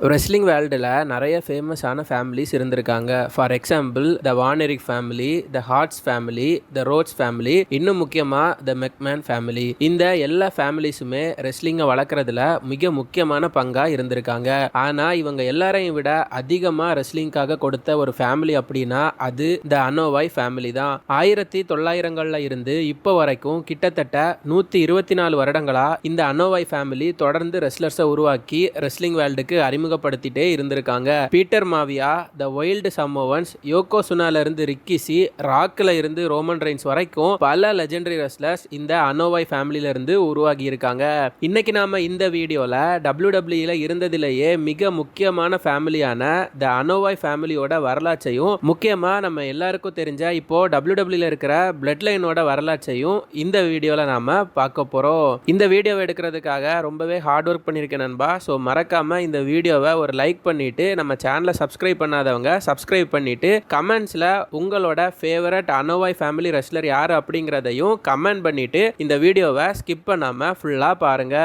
Wrestling வேர்ல்டில் நிறைய ஃபேமஸான ஃபேமிலிஸ் இருந்திருக்காங்க. For example the Von Erich family, the Harts family, the Rhodes family, இன்னும் முக்கியமாக த மெக்மேன் ஃபேமிலி. இந்த எல்லா ஃபேமிலிஸுமே ரெஸ்லிங்கை வளர்க்குறதுல மிக முக்கியமான பங்காக இருந்திருக்காங்க. ஆனால் இவங்க எல்லாரையும் விட அதிகமாக ரெஸ்லிங்காக கொடுத்த ஒரு ஃபேமிலி அப்படின்னா அது த அனோவாய் ஃபேமிலி தான். 1900களில் இருந்து இப்போ வரைக்கும் கிட்டத்தட்ட 124 வருடங்களாக இந்த அனோவாய் ஃபேமிலி தொடர்ந்து ரெஸ்லர்ஸை உருவாக்கி ரெஸ்லிங் வேர்ல்டுக்கு அறிமுகப்படுத்திட்டே இருந்திருக்காங்க. பீட்டர் மாவியா, த வைல்டு சமோவன்ஸ், யோகோசுனால இருந்து ரிக்கிசி, ராக்ல இருந்து ரோமன் ரெயின்ஸ் வரைக்கும் பல லெஜெண்டரி ரெஸ்லர்ஸ் இந்த அனோவாய் ஃபேமிலியில இருந்து உருவாகி இருக்காங்க. இன்னைக்கு நாம இந்த வீடியோல WWE இருந்ததிலேயே மிக முக்கியமான ஃபேமிலியான த அனோவாய் ஃபேமிலியோட வரலாற்றையும், முக்கியமா நம்ம எல்லாருக்கும் தெரிஞ்ச இப்போ WWE இருக்கிற பிளட் லைனோட வரலாற்றையும் இந்த வீடியோல நாம பார்க்க போறோம். இந்த வீடியோவை எடுக்கிறதுக்காக ரொம்பவே ஹார்ட் ஒர்க் பண்ணியிருக்கேன் நண்பா. ஸோ மறக்காம இந்த வீடியோவை ஒரு லைக் பண்ணிட்டு நம்ம சேனலை சப்ஸ்கிரைப் பண்ணாதவங்க சப்ஸ்கிரைப் பண்ணிட்டு கமெண்ட்ஸ்ல உங்களோட ஃபேவரட் அனோவாய் ஃபேமிலி ரெஸ்லர் யாரு அப்படிங்கிறதையும் கமெண்ட் பண்ணிட்டு இந்த வீடியோவை ஸ்கிப் பண்ணாம ஃபுல்லா பாருங்க.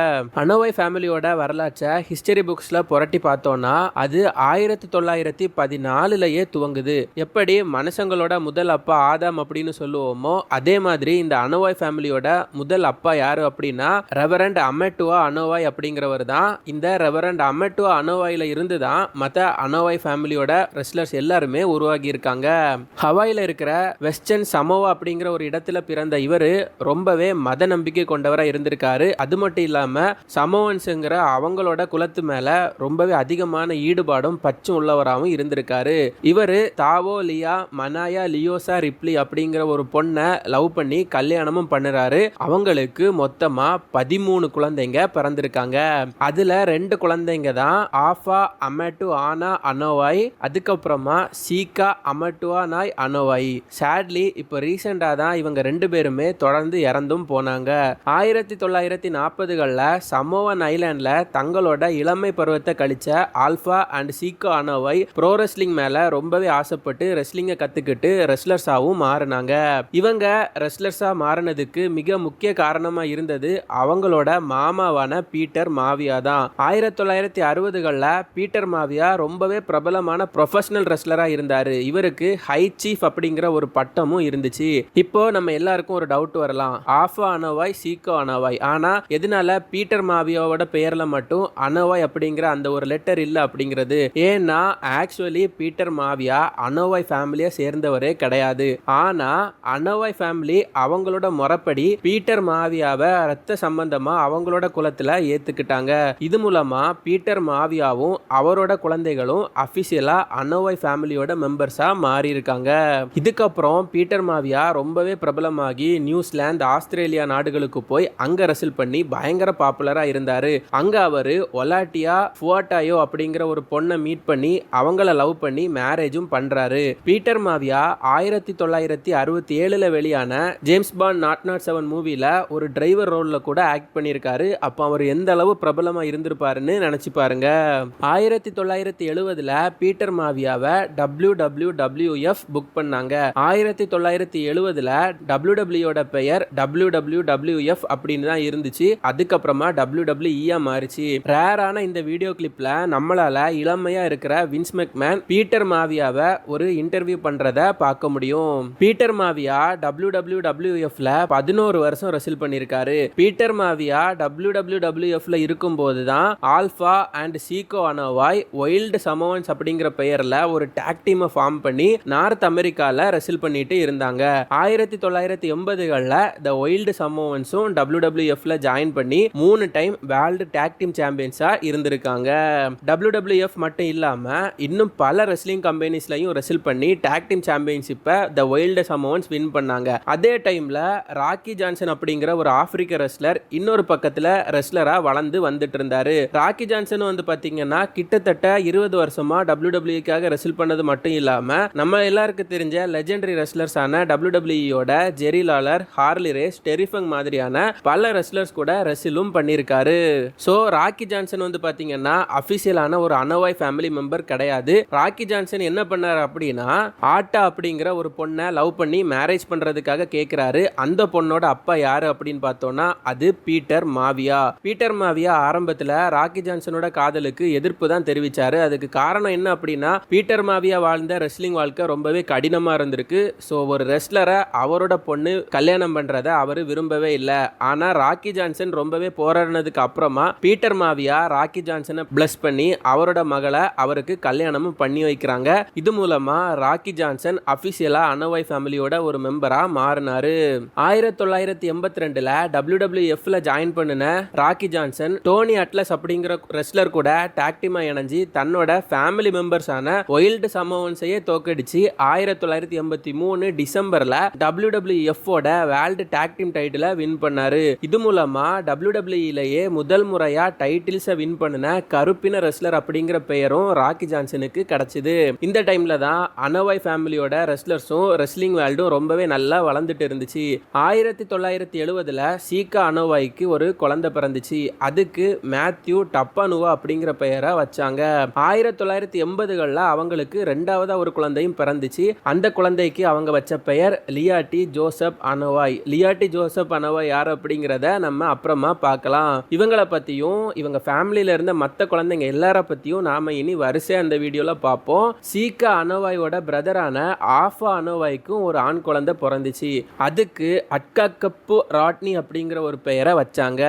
அனோவாய் ஃபேமிலியோட வரலாற்றை ஹிஸ்டரி புக்ஸ்ல புரட்டி பார்த்தோம்னா அது 1914 துவங்குது. எப்படி மனுஷங்களோட முதல் அப்பா ஆதாம் அப்படின்னு சொல்லுவோமோ அதே மாதிரி இந்த அனோவாய் ஃபேமிலியோட முதல் அப்பா யாரு அப்படின்னா ரெவரண்ட் அமெட்டுவா அனோவாய் அப்படிங்கிறவர் தான். இந்த ரெவரண்ட் அமெட்டுவா அனோவாயில இருந்து தான் மற்ற அனோவாய் ஃபேமிலியோட ரெஸ்லர்ஸ் எல்லாருமே உருவாகி இருக்காங்க. ஹவாயில இருக்கிற வெஸ்டர்ன் சமோவா அப்படிங்கிற ஒரு இடத்துல பிறந்த இவர் ரொம்பவே மத நம்பிக்கை கொண்டவராக இருந்திருக்காரு. அது மட்டும் இல்லாம சமோவன்ஸுங்கிற அவங்களோட குலத்து மேல ரொம்பவே அதிகமான ஈடுபாடும் பச்சும் உள்ளவராகவும் இருந்திருக்காரு. இவர் தாவோ லியா மனாயா லியோசா ரிப்லி அப்படிங்கிற ஒரு பொண்ணை லவ் பண்ணி கல்யாணமும் பண்ணுறாரு. அவங்களுக்கு மொத்தமா 13 குழந்தைங்க பிறந்திருக்காங்க. அதுல 2 குழந்தைங்க தான் ஆஃபா அமெட்டு ஆனா அனோவாய், அதுக்கப்புறமா சீகா அமெட்டுவா நாய் அனோவாய். சேட்லி இப்போ ரீசெண்டா தான் இவங்க 2 பேருமே தொடர்ந்து இறந்தும் போனாங்க. 1940களில் சமோவன் ஐலாண்ட்ல தங்களோட இளமை பருவத்தை கழிச்ச ஆல்ஃபா அண்ட் சீகா அனோவாய் ப்ரோ ரெஸ்லிங் மேல ரொம்பவே ஆசைப்பட்டு ரெஸ்லிங்கை கத்துக்கிட்டு ரெஸ்லர்ஸாவும் மாறினாங்க. இவங்க ரெஸ்லர்ஸா மாறினதுக்கு மிக முக்கிய காரணமா இருந்தது அவங்களோட மாமாவான பீட்டர் மாவியா தான். 1960களில் பீட்டர் மாவியா ரொம்பவே பிரபலமான ப்ரொஃபஷனல் ரெஸ்லராக இருந்தார். இவருக்கு ஹை சீஃப் அப்படிங்கிற ஒரு பட்டமும் இருந்துச்சு. இப்போ நம்ம எல்லாருக்கும் ஒரு டவுட் வரலாம், ஆஃபா அனோவாய் சீகோ அனோவாய், ஆனால் எதனால பீட்டர் மாவியாவோட பெயரில் மட்டும் அனோவாய் அப்படிங்கிற அந்த ஒரு லெட்டர் இல்லை அப்படிங்கிறது? ஏன்னா ஆக்சுவலி பீட்டர் மாவியா அனோவாய் ஃபேமிலியை சேர்ந்தவரே கிடையாது. ஆனால் அனோவாய் ஃபேமிலி அவங்களோட முறைப்படி பீட்டர் மாவியாவை ரத்த சம்பந்தமா அவங்களோட குலத்தில் ஏற்றுக்கிட்டாங்க. இது மூலமா பீட்டர் மாவியாவும் அவரோட குழந்தைகளும் அபிஷியலா அனோவாய் ஃபேமிலியோட மெம்பர்ஸா மாறி இருக்காங்க. இதுக்கப்புறம் பீட்டர் மாவியா ரொம்பவே பிரபலமாகி நியூசிலாந்து, ஆஸ்திரேலியா நாடுகளுக்கு போய் அங்க ரெஸ்ல் பண்ணி பயங்கர பாப்புலரா இருந்தாரு. அங்க அவரு ஒலாட்டியா ஃபுவாட்டாயோ அப்படிங்கிற ஒரு பொண்ணை மீட் பண்ணி அவங்கள லவ் பண்ணி மேரேஜும் பண்றாரு. பீட்டர் மாவியா 1967 வெளியான ஜேம்ஸ் பாண்ட் 007 மூவில ஒரு டிரைவர் ரோல்ல கூட ஆக்ட் பண்ணியிருக்காரு. அப்போ அவர் எந்த அளவு பிரபலமா இருந்திருப்பாருன்னு நினைச்சு பாருங்க. 1970 பீட்டர் மாவியாவை WWF புக் பண்ணாங்க. 1970 WWE பெயர் WWF அப்படின்னு தான் இருந்துச்சு. அதுக்கப்புறமா WWE மாறிச்சு. ரேரான இந்த வீடியோ கிளிப்ல நம்மளால இளமையா இருக்கிற வின்ஸ் மெக்மேன் பீட்டர் மாவியாவை ஒரு இன்டர்வியூ பண்றத பார்க்க முடியும். பீட்டர் மாவியா WWFல 11 வருஷம் ரெஸ்ல் பண்ணிருக்காரு. பீட்டர் மாவியா WWFல இருக்கும்போது தான் ஆல்ஃபா அண்ட் சீகோ அனோவாய் வைல்டு சமோவன்ஸ் அப்படிங்கிற பெயர்ல ஒரு டாக் டீமை ஃபார்ம் பண்ணி நார்த் அமெரிக்கால ரெஸ்ல் பண்ணிட்டு இருந்தாங்க. 1980களில் த வைல்டு சமோவன்ஸும் WWFல ஜாயின் பண்ணி 3 டைம் வேர்ல்டு டாக் டீம் சாம்பியன்ஸா இருந்திருக்காங்க. WWF மட்டும் இல்லாம இன்னும் பல ரெஸ்லிங் கம்பெனிஸ்லயும் ரெஸ்ல் பண்ணி டாக் டீம் சாம்பியன்ஷிப்பை த வைல்டு சமோவன்ஸ் வின் பண்ணாங்க. அதே டைம்ல ராக்கி ஜான்சன் அப்படிங்கிற ஒரு ஆப்பிரிக்க ரெஸ்லர் இன்னொரு பக்கத்துல ரெஸ்லரா வளர்ந்து வந்துட்டு இருந்தாரு. ராக்கி ஜான்சன் வந்து பாத்தீங்கன்னா கிட்டத்தட்ட 20 வருஷமா WWE ரெஸ்ல் பண்ணது மட்டும் இல்லாம நம்ம எல்லாருக்கும் தெரிஞ்ச லெஜெண்டரி ரெஸ்லர்ஸான WWEயோட ஜெரி லாலர், ஹார்லி ரேஸ், டெரிஃபங் மாதிரியான பல ரெஸ்லர்ஸ் கூட ரெஸ்லும் பண்ணியிருக்காரு. ஸோ ராக்கி ஜான்சன் வந்து பாத்தீங்கன்னா அபிஷியலான ஒரு அனோவாய் ஃபேமிலி மெம்பர் கிடையாது. ராக்கி ஜான்சன் என்ன பண்ணார் அப்படின்னா ஆட்டா அப்படிங்கிற ஒரு பொண்ணை லவ் பண்ணி மேரேஜ் பண்றதுக்காக கேட்கிறாரு. அந்த பொண்ணோட அப்பா யாரு அப்படின்னு பார்த்தோம்னா அது பீட்டர் மாவியா. பீட்டர் மாவியா ஆரம்பத்தில் ராக்கி ஜான்சனோட காதலுக்கு எதிர்ப்பு தான் தெரிவிச்சாரு. அதுக்கு காரணம் என்ன அப்படின்னா, பீட்டர் மாவியா வாழ்ந்த ரெஸ்லிங் வாழ்க்கை ரொம்பவே கடினமா இருந்திருக்கு. ஸோ ஒரு ரெஸ்லரை அவரோட பொண்ணு கல்யாணம் பண்றதை அவர் விரும்பவே இல்லை. ஆனா ராக்கி ஜான்சன் ரொம்பவே போராடினதுக்கு அப்புறமா பீட்டர் மாவியா ராக்கி ஜான்சனை பிளஸ் பண்ணி அவரோட மகளை அவருக்கு கல்யாணமும் பண்ணி வைக்கிறாங்க. இது மூலமா ராக்கி ஜான்சன் அபிஷியலா அனோவாய் ஃபேமிலியோட ஒரு மெம்பரா மாறினாரு. 1982ல WWFல ஜாயின் பண்ணின ராக்கி ஜான்சன் டோனி அட்லஸ் அப்படிங்கிற ரெஸ்லர் கூட டாக் டீமா இணைஞ்சு தன்னோட ஃபேமிலி மெம்பர்ஸான ஒயில்டு சமோவன்ஸையே தோக்கடிச்சு 1983 டிசம்பர்ல WWF ஓட வேர்ல்டு டாக் டீம் டைட்டிலை வின் பண்ணாரு. இது மூலமா WWEலயே முதல் முறையா டைட்டில்ஸை வின் பண்ணின கருப்பின ரெஸ்லர் அப்படிங்கிற பெயரும் ராக்கி ஜான்சனுக்கு கிடைச்சது. இந்த டைம்ல தான் அனோவாய் ஃபேமிலியோட ரெஸ்லர்ஸும் ரெஸ்லிங் வேர்ல்டும் ரொம்பவே நல்லா வளர்ந்துட்டு இருந்துச்சு. 1970ல சீகா அனோவாய்க்கு ஒரு குழந்தை பிறந்துச்சு. அதுக்கு மேத்யூ டப்பானுவா அப்படிங்கிற பெயரை வச்சாங்க. 1980களில் அவங்களுக்கு ரெண்டாவதா ஒரு குழந்தையும் பிறந்துச்சு. அந்த குழந்தைக்கு அவங்க வச்ச பெயர் லியாட்டி ஜோசப் அனோவாய். லியாட்டி ஜோசப் அனோவாய் யார் அப்படிங்கிறத நம்ம அப்புறமா பார்க்கலாம். இவங்களை பத்தியும் இவங்க ஃபேமிலியில இருந்த மற்ற குழந்தைங்க எல்லார பத்தியும் நாம இனி வரிசையா அந்த வீடியோல பார்ப்போம். சீகா அனோவாயோட பிரதரான ஆஃபா அனோவாய்க்கும் ஒரு ஆண் குழந்தை பிறந்துச்சு. அதுக்கு அட்காகப்பு ராட்னி அப்படிங்கிற ஒரு பெயரை வச்சாங்க.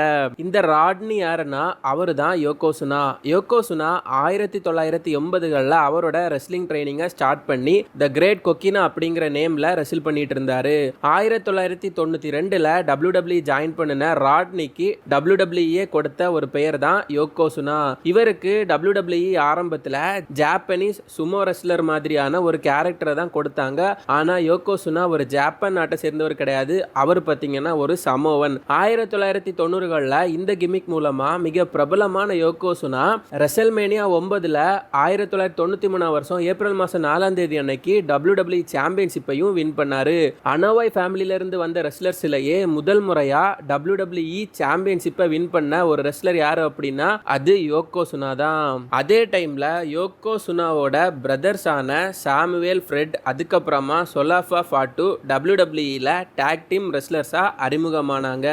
இந்த ராட்னி யாருன்னா அவரு தான் யோகோசுனா. யோகோசுனா 1980களில் அவரோட ரெஸ்லிங் ட்ரைனிங்கை ஸ்டார்ட் பண்ணி த கிரேட் கொக்கினா அப்படிங்கிற நேம்ல ரெஸ்ல் பண்ணிட்டு இருந்தாரு. 1992ல WWE ஜாயின் பண்ணின ராட்னிக்கு WWE கொடுத்த ஒரு பெயர் தான் யோகோசுனா. இவருக்கு WWE ஆரம்பத்தில் ஜாப்பனீஸ் சுமோ ரெஸ்லர் மாதிரியான ஒரு கேரக்டரை தான் கொடுத்தாங்க. ஆனா யோகோசுனா ஒரு ஜப்பான் நாட்டை சேர்ந்தவர் கிடையாது. அவர் பார்த்தீங்கன்னா ஒரு சமோவன். 1990களில் இந்த கிமிக் மூலமா மிக பிரபலமான யோகோசுனா ரெசல்மேனியா 9ல 1993 வருஷம் ஏப்ரல் மாசம் 4ஆம் தேதி அன்னைக்கு WWE சாம்பியன்ஷிப்பையும் வின் பண்ணாரு. அனோவாய் ஃபேமிலியில இருந்து வந்த ரெஸ்லர்ஸ்லயே முதல் முறையா WWE சாம்பியன்ஷிப்பை வின் பண்ண ஒரு ரெஸ்லர் யாரு அப்படின்னா அது யோகோசுனா தான். அதே டைம்ல யோகோசுனாவோட பிரதர்ஸான சாமுவேல் ஃப்ரெட் அதுக்கப்புறமா சொலாஃபா ஃபாட்டு WWEல டாக் டீம் ரெஸ்லர்ஸா அறிமுகமானாங்க.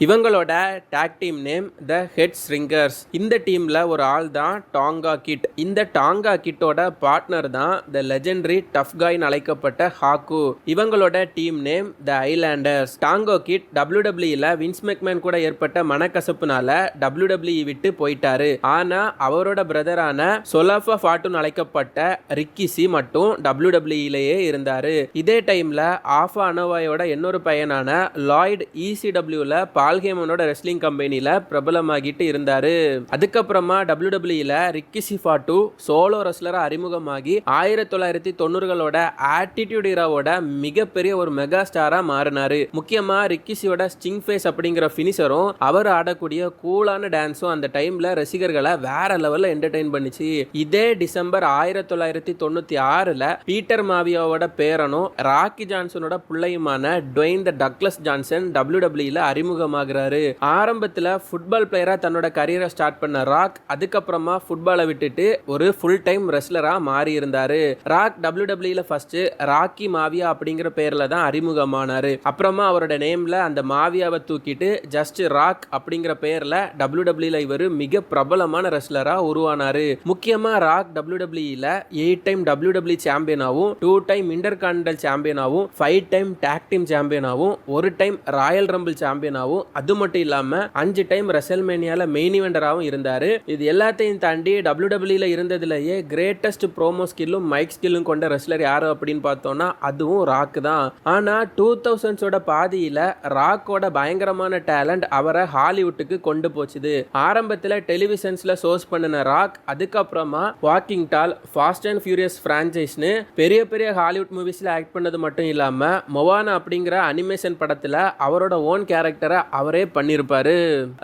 இவங்களோட tag team name the Headshrinkers. இந்த டீம்ல ஒரு ஆள் தான் டாங்கா கிட். இந்த டாங்கா கிட்டோட பார்ட்னர் தான் த லெஜெண்டரி டஃப் காய்னு அழைக்கப்பட்ட ஹாக்கு. இவங்களோட team name the Islanders. Tonga Kid WWEல வின்ஸ் மெக்மேன் கூட ஏற்பட்ட மனக்கசப்புனால WWE விட்டு போயிட்டாரு. ஆனா அவரோட பிரதரான சொலாஃபா ஃபாட்டுன்னு அழைக்கப்பட்ட ரிக்கிசி மட்டும் WWEலயே இருந்தாரு. இதே டைம்ல ஆஃபா அனோவாயோட இன்னொரு பையனான லாய்ட் ECWல பால் ஹேமனோட ரெஸ்லிங் கம்பெனில பிரபலமாகிட்டு இருந்தாரு. அதுக்கப்புறமா WWEல ரிக்கிசி ஃபாட்டு சோலோ ரெஸ்லரா அறிமுகமாகி 1990களோட ஆட்டிடியூட் இராவோட மிகப்பெரிய ஒரு மெகா ஸ்டாரா மாறினாரு. முக்கியமா ரிக்கிசியோட ஸ்டிங் ஃபேஸ் அப்படிங்கிற ஃபினிஷரும் அவர் ஆடக்கூடிய கூலான டான்ஸும் அந்த டைம்ல ரசிகர்களை வேற லெவல்ல என்டர்டெயின் பண்ணிச்சு. இதே டிசம்பர் 1996ல பீட்டர் மாவியாவோட பேரனும் ராக்கி ஜான்சனோட பிள்ளையுமான டுவேன் த டக்லஸ் ஜான்சன் WWEல அறிமுகமாகிறாரு. ஆரம்பத்தில் ஃபுட்பால் பிளேயரா தன்னோட கரியரை ஸ்டார்ட் பண்ண ராக் அதுக்கப்புறமா ஃபுட்பாலை விட்டுட்டு ஒரு ஃபுல் டைம் ரெஸ்லரா மாறி இருந்தாரு. ராக் WWEல ஃபர்ஸ்ட் ராக்கி மாவியா அப்படிங்கிற பேர்ல தான் அறிமுகமானாரு. அப்புறமா அவரோட நேம்ல அந்த மாவியாவை தூக்கிட்டு ஜஸ்ட் ராக் அப்படிங்கிற பேர்ல WWEல இவர் மிக பிரபலமான ரெஸ்லரா உருவானாரு. முக்கியமா ராக் WWEல 8 டைம் WWE சாம்பியனாவும் 2 டைம் இன்டர்கான்டினென்டல் சாம்பியனாவும் 5 டைம் டாக் டீம் சாம்பியனாவும் 1 டைம் ராயல் ரம்பிள் சாம்பியனாவும் அது மட்டும் இல்லாம 5 டைம் ரெசல்மேனியால மெயின் இவெண்டராவும் இருந்தாரு. இது எல்லாத்தையும் தாண்டி WWEல இருந்ததுலயே கிரேட்டஸ்ட் ப்ரோமோ ஸ்கில்லும் மைக் ஸ்கில்லும் கொண்ட ரெஸ்லர் யாரு அப்படின்னு பார்த்தோம்னா அதுவும் ராக் தான். ஆனா 2000s பாதியில ராக்கோட பயங்கரமான டேலண்ட் அவரை ஹாலிவுட்டுக்கு கொண்டு போச்சுது. ஆரம்பத்தில் டெலிவிஷன்ஸ்ல சோர்ஸ் பண்ணின ராக் அதுக்கப்புறமா Walking Tall, Fast and Furious பிரான்ச்சைஸ்னு பெரிய பெரிய ஹாலிவுட் மூவிஸ்ல ஆக்ட் பண்ணது மட்டும் இல்லாம மொவானா அப்படிங்கிற அனிமேஷன் படத்துல அவரோட ஓன் கேரக்டரை அவரே பண்ணிருப்பாரு.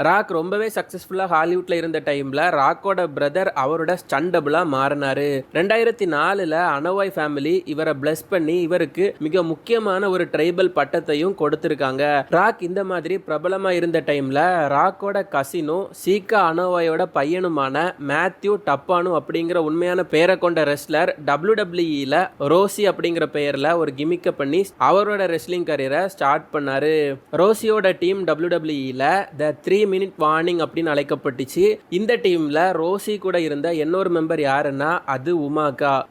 ராக் ரொம்பவே சக்சஸ்ஃபுல்லா ஹாலிவுட்ல இருந்த டைம்ல ராக்கோட பிரதர் அவரோட ஸ்டண்டபிளா மாறினாரு. 2004ல அனோவாய் ஃபேமிலி இவரை பிளஸ் பண்ணி இவருக்கு மிக முக்கியமான ஒரு ட்ரைபல் பட்டத்தையும் கொடுத்திருக்காங்க. ராக் இந்த மாதிரி பிரபலமா இருந்த டைம்ல ராக்கோட கசினும் சீகா அனோவாயோட பையனுமான மேத்யூ டப்பானு அப்படிங்கிற உண்மையான பெயரை கொண்ட ரெஸ்லர் WWEல ரோசி அப்படிங்கிற பெயர்ல ஒரு கிமிக்க பண்ணி அவரோட ரெஸ்லிங் கரியரை ஸ்டார்ட் பண்ணாரு. ரோசியோட டீம் WWEல த 3 மினிட் வார்னிங் அப்படின்னு அழைக்கப்பட்டுச்சு. இந்த டீம்ல ரோசி கூட இருந்த இன்னொரு மெம்பர் யாருன்னா அது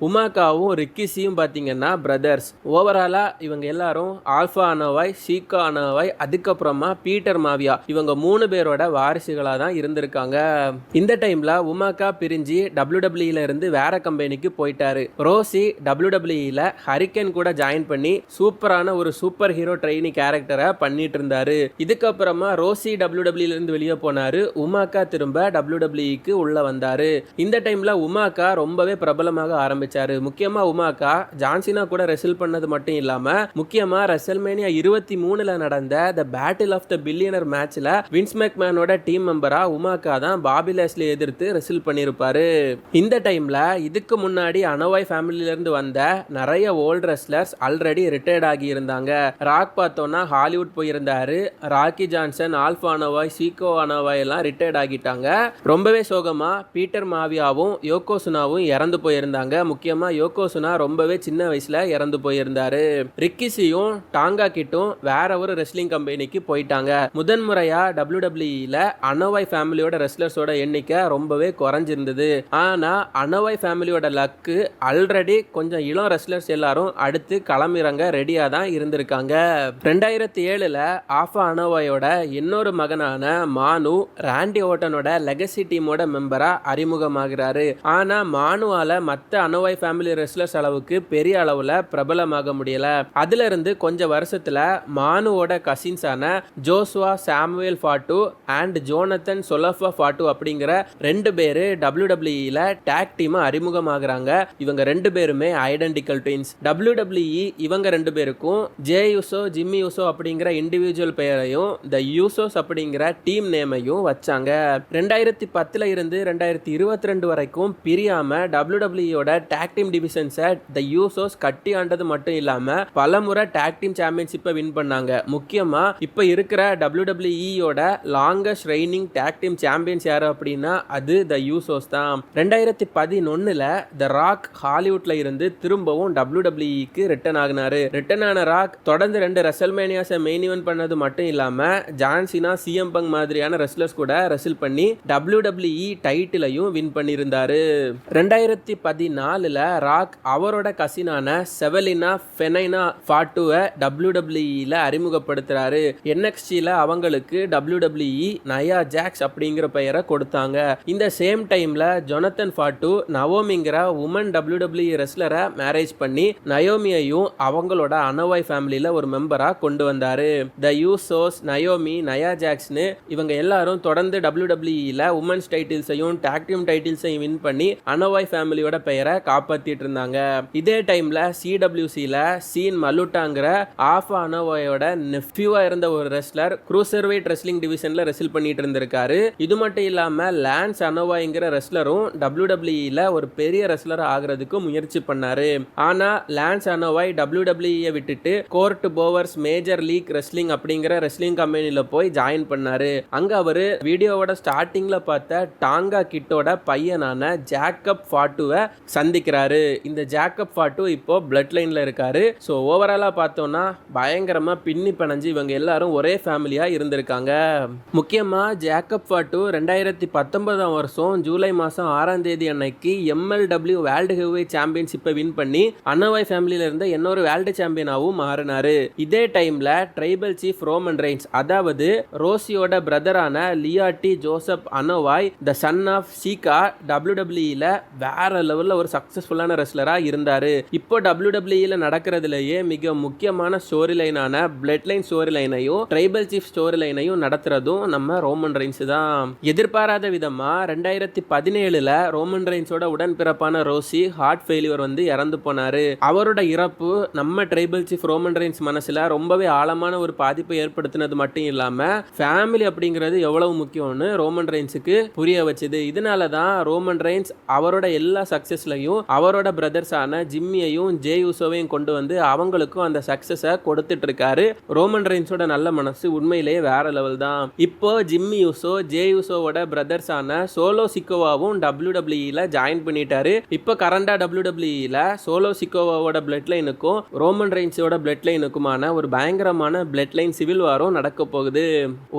உமாக்காவும் ரிக்கிஸியும் பார்த்தீங்கன்னா பிரதர்ஸ். ஓவராலா இவங்க எல்லாரும் ஆல்ஃபா அனோவாய், சீகா அனோவாய், அதுக்கப்புறமா பீட்டர் மாவியா இவங்க 3 பேரோட வாரிசுகளா தான் இருந்திருக்காங்க. இந்த டைம்ல உமாக்கா பிரிஞ்சு WWE இருந்து வேற கம்பெனிக்கு போயிட்டாரு. ரோசி WWE ஹரிக்கன் கூட ஜாயின் பண்ணி சூப்பரான ஒரு சூப்பர் ஹீரோ ட்ரெயினி கேரக்டரை பண்ணிட்டு இருந்தாரு. இதுக்கப்புறமா ரோசி WWE இருந்து வெளியே போனாரு. உமாக்கா திரும்ப WWEக்கு உள்ள வந்தாரு. இந்த டைம்ல உமாக்கா ரொம்பவே பிரபலமாக ஆரம்பிச்சாரு. முக்கியமா உமாக்கா ஜான்சினா கூட ரெசில் பண்ணது மட்டும் இல்லாம முக்கியமா ரெசல்மேனியா 23ல நடந்த தி பேட்டில் ஆஃப் தி பில்லியனர் மேட்ச்ல வின்ஸ் மெக்மேனோட டீம் மெம்பரா உமாக்கா தான் பாபி லேஸ்லி எதிர்த்து ரெசில் பண்ணிருப்பாரு. இந்த டைம்ல இதுக்கு முன்னாடி அனோவாய் ஃபேமிலில இருந்து வந்த நிறைய ஓல்ட் ரெஸ்லர்ஸ் ஆல்ரெடி ரிட்டையர்ட் ஆகி இருந்தாங்க. ராக் பார்த்தோம்னா ஹாலிவுட் போயிருந்தாரு. ராக்கி ஜான்சன், ஆல்ஃபா அனோவாய், சீகோ அனோவாய் எல்லாம் ரிட்டையர்ட் ஆகிட்டாங்க. ரொம்பவே சோகமா பீட்டர் மாவியாவும் யோகோசுனாவும் இறந்து போயிருந்தாங்க. முக்கியமா யோகோசுனா ரொம்பவே சின்ன வயசுல இறந்து போயிருந்தாரு. ரிக்கிஸியும் டாங்கா கிட்டும் வேற ஒரு ரெஸ்லிங் கம்பெனிக்கு போயிட்டாங்க. முதன்முறையா WWE அனோவாய் ஃபேமிலியோட ரெஸ்லர்ஸோட எண்ணிக்கை ரொம்பவே குறைஞ்சிருந்தது. ஆனா அனோவாய் ஃபேமிலியோட லக்கு ஆல்ரெடி கொஞ்சம் இளம் ரெஸ்லர்ஸ் எல்லாரும் அடுத்து களமிறங்க ரெடியா தான் இருந்திருக்காங்க. 2007ல ஆல்ஃபா அனோவாயோட இன்னொரு மகனான மானு ராண்டி ஓட்டனோட லெகசி டீமோட மெம்பரா அறிமுகமாகிறாரு. ஆனா மானுவால மற்ற அனோவாய் ஃபேமிலி ரெஸ்லர்ஸ் அளவுக்கு பெரிய அளவுல பிரபலமாக முடியல. அதுல இருந்து கொஞ்சம் வருஷத்துல மானுவோட கசின்ஸான Joshua Samuel Fatu and Jonathan Solofa Fatu அப்படிங்கிற 2 பேரு WWE டாக் டீம் அறிமுகமாகறாங்க. இவங்க 2 பேருமே ஐடென்டிக்கல் ட்வின்ஸ். WWE இவங்க 2 பேருக்கும் ஜே யூசோ, ஜிம்மி யூசோ அப்படிங்கிற இண்டிவிஜுவல் பெயரையும் த யூசோஸ் அப்படிங்கிற டீம் நேமையும் வச்சாங்க. 2010ல இருந்து 2022 வரைக்கும் பிரியாம WWEயோட டாக் டீம் டிவிஷன்ஸை த யூசோஸ் கட்டி ஆண்டது மட்டும் இல்லாம பலமுறை டாக் டீம் சாம்பியன்ஷிப்பை வின் பண்ணாங்க. முக்கியமா இப்ப இருக்கிற WWEயோட longest reigning tag team champions யாரு அப்படின்னா அது த யூசோஸ் தான். 2011ல த ராக் ஹாலிவுட்ல இருந்து திரும்பவும் WWEக்கு ரிட்டர்ன் ஆகினாரு. ரிட்டர்ன் ஆன ராக் தொடர்ந்து 2 ரெசல்மேனியாஸை மெயின் ஈவென்ட் பண்ணது மட்டும் இல்லாம ஜான்சினா, சிஎம் பங்க் மாதிரியான ரெஸ்லர்ஸ் கூட ரெசில் பண்ணி WWE டைட்டிலையும் வின் பண்ணியிருந்தாரு. 2014ல ராக் அவரோட கசினான செவலினா ஃபெனைனா ஃபாட்டுவை WWE அறிமுகப்படுத்துறாரு. NXTல அவங்களுக்கு WWE நயா ஜாக்ஸ் அப்படிங்கிற பெயரை கொடுத்தாங்க. இந்த சேம் டைம்ல ஜொனத்தன் ஃபாட்டு நவோமிங்கிற உமன் WWE ரெஸ்லரை மேரேஜ் பண்ணி நயோமியையும் அவங்களோட அனோவாய் ஃபேமிலியில ஒரு மெம்பரா கொண்டு வந்தாரு. த யூசோஸ், நயோமி, நயா ஜாக்ஸ்னு இவங்க எல்லாரும் தொடர்ந்து WWEல உமன்ஸ் டைட்டில்ஸையும் டாக் டீம் டைட்டில்ஸையும் வின் பண்ணி அனோவாய் ஃபேமிலியோட பெயரை காப்பாத்திட்டு இருந்தாங்க. இதே டைம்ல CWCல சீன் மலுட்டாங்கிற ஆல்ஃபா அனோவாயோட நெஃப்யூவா இருந்த ஒரு ரெஸ்லர் க்ரூசர்வெயிட் ரெஸ்லிங் டிவிஷன்ல ரெஸ்ல் பண்ணிட்டு இருந்திருக்காரு. இது மட்டும் இல்லாம லான்ஸ் அனோவாய்ங்கிற ரெஸ்லரும் WWEல ஒரு பெரிய ரெஸ்லர் ஆகிறதுக்கு முயற்சி பண்ணாரு. ஆனா லான்ஸ் அனோவாய் WWE விட்டுட்டு court Bowers major league wrestling அப்படிங்கிற ரெஸ்லிங் கம்பெனில போய் ஜாயின் பண்ணாரு. அங்க அவரு வீடியோவோட ஸ்டார்டிங்ல பார்த்த டாங்கா கிட்டோட பையனான ஜாக்கப் ஃபாட்டுவை சந்திக்கிறாரு. இந்த ஜாக்கப் ஃபாட்டு இப்போ பிளட் லைன்ல இருக்காரு. ஸோ ஓவராலா பார்த்தோம்னா பயங்கரமா பின்னி பிணைஞ்சு இவங்க எல்லாரும் ஒரே ஃபேமிலியா இருந்திருக்காங்க. முக்கியமா ஜாக்கப் ஃபாட்டு 2019 வருஷம் ஜூலை மாசம் 6ஆம் தேதி அன்னைக்கு MLW வேர்ல்டு ஹெவிவெயிட் சாம்பியன்ஷிப்பை வின் பண்ணி அனோவாய் ஃபேமிலியில இருந்த இன்னொரு வேர்ல்டு சாம்பியனாவும் மாறினாரு. இதே டைம்ல ட்ரைபல் சீஃப் ரோமன் ரெயின்ஸ், அதாவது ரோசியோட பிரதரான லியாட்டி ஜோசப் அனோவாய் த சன் ஆஃப் சீகா WWEல வேற லெவல்ல ஒரு சக்சஸ்ஃபுல்லான ரெஸ்லரா இருந்தாரு. இப்போ WWEல நடக்கிறதுலயே மிக முக்கியமான ஸ்டோரி லைனான பிளட் லைன் ஸ்டோரி லைனையும் ட்ரைபல் சீஃப் ஸ்டோரி லைனையும் நடத்துறதும் நம்ம ரோமன் ரெயின்ஸ் தான். எதிர்பாராத விதமா 2017ல ரோமன் ரெயின்ஸோட உடன்பிறப்பான ரோசி ஹார்ட் ஃபெயிலியர் வந்து இறந்து போனாரு. அவரோட இறப்பு நம்ம ட்ரைபல் சீஃப் ரோமன் ரெயின்ஸ் மனசுல ரொம்பவே ஆழமான ஒரு பாதிப்பை ஏற்படுத்தினது மட்டும் இல்லாம ஃபேமிலி அப்படிங்கிறது எவ்வளவு முக்கியம்னு ரோமன் ரெயின்ஸுக்கு புரிய வச்சது. இதனால தான் ரோமன் ரெயின்ஸ் அவரோட எல்லா சக்சஸ்லையும் அவரோட பிரதர்ஸான ஜிம்மியையும் ஜே யூசோவையும் கொண்டு வந்து அவங்களுக்கும் அந்த சக்சஸை கொடுத்துட்டு இருக்காரு. ரோமன் ரெயின்ஸோட நல்ல மனசு உண்மையிலேயே வேற லெவல் தான். இப்போ ஜிம்மி யூசோ, ஜே யூசோவோட பிரதர்ஸான சோலோ சிக்கோவாவும் WWEல ஜாயின் பண்ணிட்டாரு. இப்போ கரண்டா WWEல சோலோ சிக்கோவாவோட பிளட் லைனுக்கும் ரோமன் ரெயின்ஸோட பிளட் லைனுக்குமான ஒரு பயங்கரமான பிளட் லைன் சிவில் வாரும் நடக்க போகுது.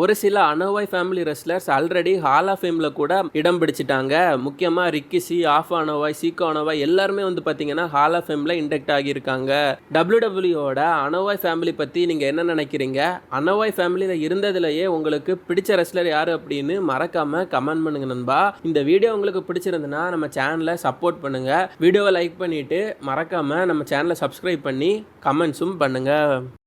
ஒரு சில Anoa'i family wrestlers already hall of ஃபேம்ல கூட இடம் பிடிச்சிட்டாங்க. முக்கியமா ரிக்கி, ஆஃப் அனோவாய், சீகோ அனோவாய் எல்லாருமே வந்து பார்த்தீங்கன்னா ஹால் ஆஃப் ஃபேம்ல இண்டக்ட் ஆகியிருக்காங்க. WWEயோட அனோவாய் ஃபேமிலி பற்றி நீங்கள் என்ன நினைக்கிறீங்க? அனோவாய் ஃபேமிலியில் இருந்ததுலேயே உங்களுக்கு பிடிச்ச ரெஸ்லர் யார் அப்படின்னு மறக்காமல் கமெண்ட் பண்ணுங்க நண்பா. இந்த வீடியோ உங்களுக்கு பிடிச்சிருந்துன்னா நம்ம சேனலை சப்போர்ட் பண்ணுங்கள். வீடியோவை லைக் பண்ணிவிட்டு மறக்காமல் நம்ம சேனலை சப்ஸ்கிரைப் பண்ணி கமெண்ட்ஸும் பண்ணுங்கள்.